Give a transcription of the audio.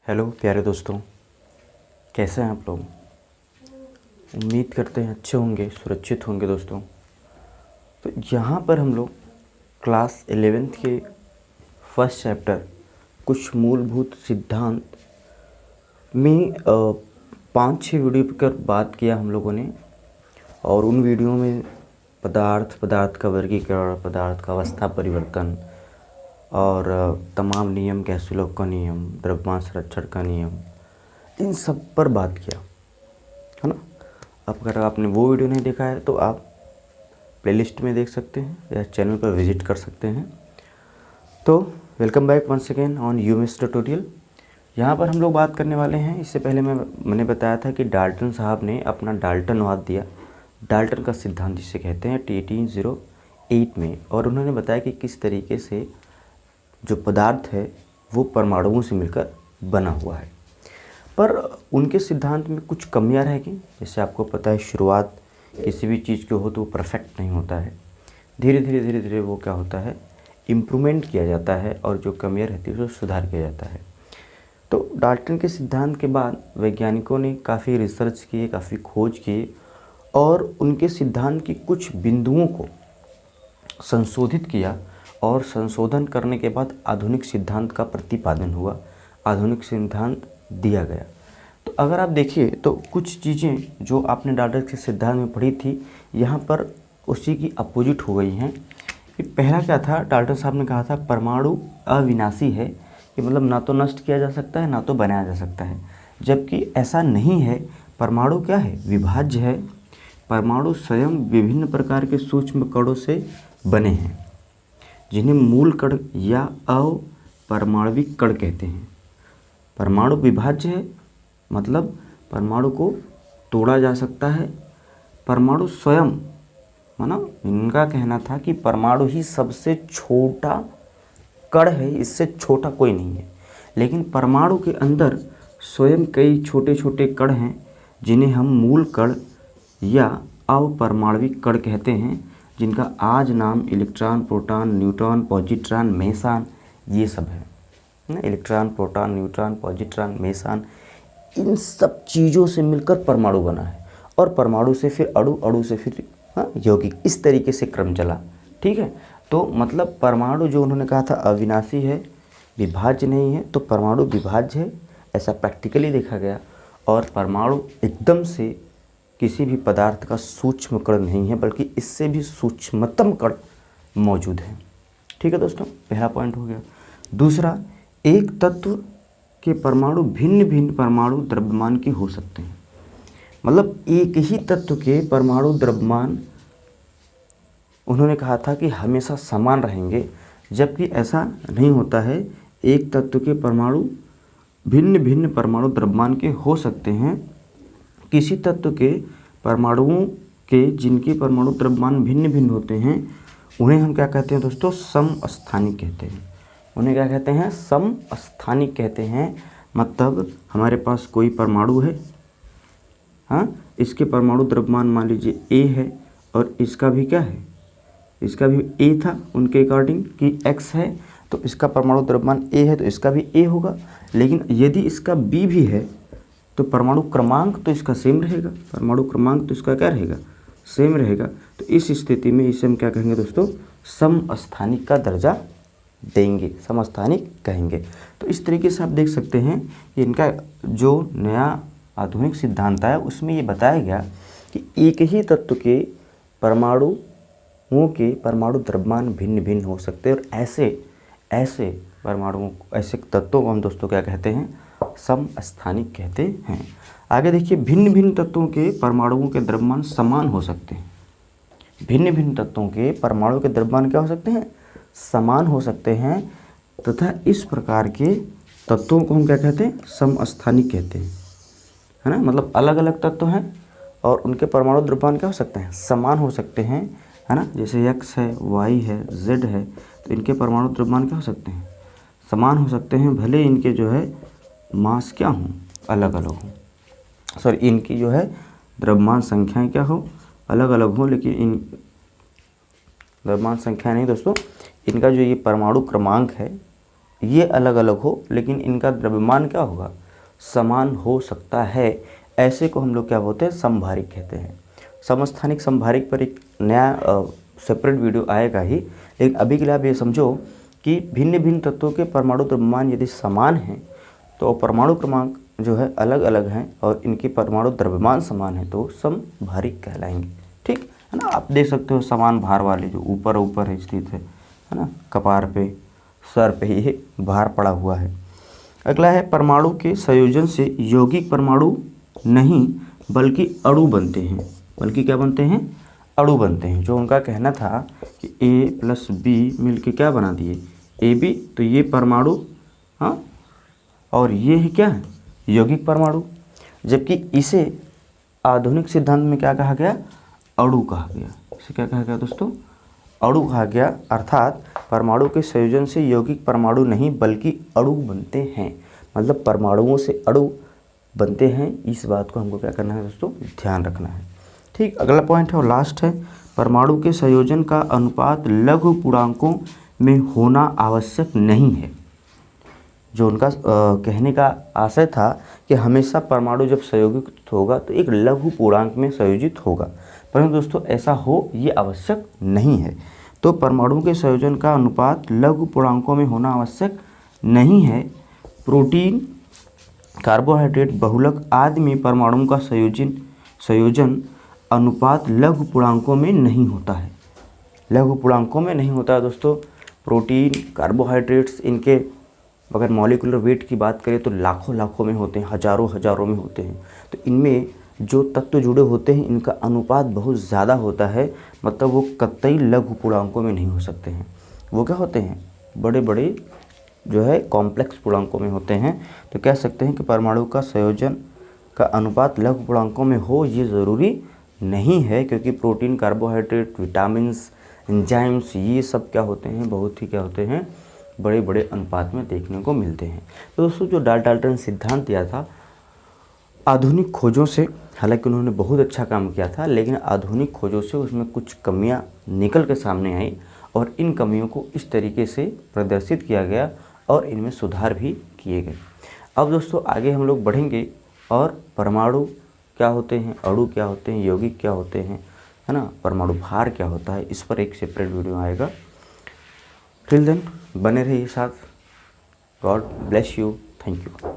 Hello प्यारे दोस्तों, कैसे हैं आप लोग। उम्मीद करते हैं अच्छे होंगे, सुरक्षित होंगे दोस्तों। तो यहाँ पर हम लोग क्लास 11th के फर्स्ट चैप्टर कुछ मूलभूत सिद्धांत में 5-6 वीडियो पर बात किया हम लोगों ने। और उन वीडियो में पदार्थ का वर्गीकरण, पदार्थ का अवस्था परिवर्तन और तमाम नियम, गैसोलोव का नियम, द्रव्यमान संरक्षण का नियम, इन सब पर बात किया है ना। अब अगर आपने वो वीडियो नहीं देखा है तो आप प्लेलिस्ट में देख सकते हैं या चैनल पर विजिट कर सकते हैं। तो welcome back once again on UMS tutorial. यहाँ पर हम लोग बात करने वाले हैं। इससे पहले मैंने बताया था कि डाल्टन साहब ने अपना डाल्टनवाद दिया, डाल्टन का सिद्धांत जिसे कहते हैं 1808 में। और उन्होंने बताया कि किस तरीके से जो पदार्थ है वो परमाणुओं से मिलकर बना हुआ है। पर उनके सिद्धांत में कुछ कमियां रह गई। जैसे आपको पता है, शुरुआत किसी भी चीज़ की हो तो वो परफेक्ट नहीं होता है। धीरे धीरे वो क्या होता है, इम्प्रूवमेंट किया जाता है और जो कमियां रहती है उसको सुधार किया जाता है। तो डाल्टन के सिद्धांत के बाद वैज्ञानिकों ने काफ़ी रिसर्च किए, काफ़ी खोज किए और उनके सिद्धांत की कुछ बिंदुओं को संशोधित किया। और संशोधन करने के बाद आधुनिक सिद्धांत का प्रतिपादन हुआ, आधुनिक सिद्धांत दिया गया। तो अगर आप देखिए तो कुछ चीज़ें जो आपने डाल्टन के सिद्धांत में पढ़ी थी, यहाँ पर उसी की अपोजिट हो गई हैं। कि पहला क्या था, डाल्टन साहब ने कहा था परमाणु अविनाशी है, कि मतलब ना तो नष्ट किया जा सकता है ना तो बनाया जा सकता है। जबकि ऐसा नहीं है। परमाणु क्या है, विभाज्य है। परमाणु स्वयं विभिन्न प्रकार के सूक्ष्म कणों से बने हैं जिन्हें मूल कण या अपरमाणविक कण कहते हैं। परमाणु विभाज्य है, मतलब परमाणु को तोड़ा जा सकता है। परमाणु स्वयं, मतलब इनका कहना था कि परमाणु ही सबसे छोटा कण है, इससे छोटा कोई नहीं है। लेकिन परमाणु के अंदर स्वयं कई छोटे छोटे कण हैं जिन्हें हम मूल कण या अपरमाणविक कण कहते हैं, जिनका आज नाम electron, proton, neutron, positron, meson ये सब है ना। Electron, proton, neutron, positron, meson, इन सब चीज़ों से मिलकर परमाणु बना है। और परमाणु से फिर अणु, अणु से फिर यौगिक, इस तरीके से क्रम चला। ठीक है। तो मतलब परमाणु जो उन्होंने कहा था अविनाशी है, विभाज्य नहीं है, तो परमाणु विभाज्य है, ऐसा प्रैक्टिकली देखा गया। और परमाणु एकदम से किसी भी पदार्थ का सूक्ष्म कण नहीं है, बल्कि इससे भी सूक्ष्मतम कण मौजूद है। ठीक है दोस्तों, पहला पॉइंट हो गया। दूसरा, एक तत्व के परमाणु भिन्न भिन्न परमाणु द्रव्यमान के हो सकते हैं। मतलब एक ही तत्व के परमाणु द्रव्यमान उन्होंने कहा था कि हमेशा समान रहेंगे, जबकि ऐसा नहीं होता है। एक तत्व के परमाणु भिन्न भिन्न परमाणु द्रव्यमान के हो सकते हैं। किसी तत्व के परमाणुओं के जिनके परमाणु द्रव्यमान भिन्न भिन्न होते हैं उन्हें हम क्या कहते हैं दोस्तों, समस्थानिक कहते हैं। उन्हें क्या कहते हैं, समस्थानिक कहते हैं। मतलब हमारे पास कोई परमाणु है, हाँ, इसके परमाणु द्रव्यमान मान लीजिए ए है और इसका भी क्या है, इसका भी ए था उनके अकॉर्डिंग कि एक्स है, तो इसका परमाणु द्रव्यमान ए है तो इसका भी ए होगा। लेकिन यदि इसका बी भी है तो परमाणु क्रमांक तो इसका सेम रहेगा, परमाणु क्रमांक तो इसका क्या रहेगा, सेम रहेगा। तो इस स्थिति में इसे हम क्या कहेंगे दोस्तों, समस्थानिक का दर्जा देंगे, समस्थानिक कहेंगे। तो इस तरीके से आप देख सकते हैं कि इनका जो नया आधुनिक सिद्धांत आया उसमें ये बताया गया कि एक ही तत्व के परमाणुओं के परमाणु द्रव्यमान भिन्न भिन्न हो सकते हैं। और ऐसे परमाणुओं, ऐसे तत्वों को हम दोस्तों क्या कहते हैं, समस्थानिक कहते हैं। आगे देखिए, भिन्न भिन्न तत्वों के परमाणुओं के द्रव्यमान समान हो सकते हैं। भिन्न भिन्न तत्वों के परमाणु के द्रव्यमान क्या हो सकते हैं, समान हो सकते हैं। तथा इस प्रकार के तत्वों को हम क्या कहते हैं, समस्थानिक कहते हैं, है ना। मतलब अलग अलग तत्व हैं और उनके परमाणु द्रव्यमान क्या हो सकते हैं, समान हो सकते हैं, है ना। जैसे एक्स है, वाई है, जेड है, तो इनके परमाणु द्रव्यमान क्या हो सकते हैं, समान हो सकते हैं। भले इनके जो है मास क्या हों, अलग अलग हों, सॉरी इनकी जो है द्रव्यमान संख्याएं क्या हो, अलग अलग हों। लेकिन इन द्रव्यमान संख्या नहीं दोस्तों, इनका जो ये परमाणु क्रमांक है ये अलग अलग हो लेकिन इनका द्रव्यमान क्या होगा, समान हो सकता है। ऐसे को हम लोग क्या बोलते हैं, समभारिक कहते हैं। समस्थानिक समभारिक पर एक नया सेपरेट वीडियो आएगा ही, लेकिन अभी के लिए आप ये समझो कि भिन्न भिन्न तत्वों के परमाणु द्रव्यमान यदि समान हैं तो परमाणु क्रमांक जो है अलग अलग हैं और इनके परमाणु द्रव्यमान समान है तो समभारिक कहलाएंगे। ठीक है ना। आप देख सकते हो समान भार वाले जो ऊपर ऊपर है स्थित है ना, कपार पे सर पे ये भार पड़ा हुआ है। अगला है परमाणु के संयोजन से यौगिक परमाणु नहीं बल्कि अणु बनते हैं। बल्कि क्या बनते हैं, अणु बनते हैं। जो उनका कहना था कि A + B मिलके क्या बना दिए, AB, तो ये परमाणु, हाँ, और ये है क्या है, यौगिक परमाणु। जबकि इसे आधुनिक सिद्धांत में क्या कहा गया, अणु कहा गया। इसे क्या कहा गया दोस्तों, अणु कहा गया। अर्थात परमाणु के संयोजन से यौगिक परमाणु नहीं बल्कि अणु बनते हैं। मतलब परमाणुओं से अणु बनते हैं। इस बात को हमको क्या करना है दोस्तों, ध्यान रखना है। ठीक, अगला पॉइंट है और लास्ट है, परमाणु के संयोजन का अनुपात लघु पूर्णांकों में होना आवश्यक नहीं है। जो उनका कहने का आशय था कि हमेशा परमाणु जब संयोजित होगा तो एक लघु पूर्णांक में संयोजित होगा, परंतु दोस्तों ऐसा हो ये आवश्यक नहीं है। तो परमाणु के संयोजन का अनुपात लघु पूर्णांकों में होना आवश्यक नहीं है। प्रोटीन, कार्बोहाइड्रेट, बहुलक आदि में परमाणुओं का संयोजन अनुपात लघु पूर्णांकों में नहीं होता है। लघु पूर्णांकों में नहीं होता है दोस्तों। प्रोटीन, कार्बोहाइड्रेट्स, इनके अगर मॉलिक्यूलर वेट की बात करें तो लाखों लाखों में होते हैं, हजारों हजारों में होते हैं। तो इनमें जो तत्व जुड़े होते हैं इनका अनुपात बहुत ज़्यादा होता है। मतलब वो कतई लघु पूर्णांकों में नहीं हो सकते हैं। वो क्या होते हैं, बड़े बड़े जो है कॉम्प्लेक्स पूर्णांकों में होते हैं। तो कह सकते हैं कि परमाणु का संयोजन का अनुपात लघु पूर्णांकों में हो ये ज़रूरी नहीं है, क्योंकि प्रोटीन, कार्बोहाइड्रेट, विटामिन्स, एंजाइम्स, ये सब क्या होते हैं, बहुत ही क्या होते हैं, बड़े बड़े अनुपात में देखने को मिलते हैं। तो दोस्तों जो डाल्टन सिद्धांत दिया था आधुनिक खोजों से, हालांकि उन्होंने बहुत अच्छा काम किया था, लेकिन आधुनिक खोजों से उसमें कुछ कमियां निकल के सामने आई और इन कमियों को इस तरीके से प्रदर्शित किया गया और इनमें सुधार भी किए गए। अब दोस्तों आगे हम लोग बढ़ेंगे और परमाणु क्या होते हैं, अणु क्या होते हैं, यौगिक क्या होते हैं, है ना, परमाणु भार क्या होता है, इस पर एक सेपरेट वीडियो आएगा। टिल देन बने रहिए साथ। God bless you. Thank you.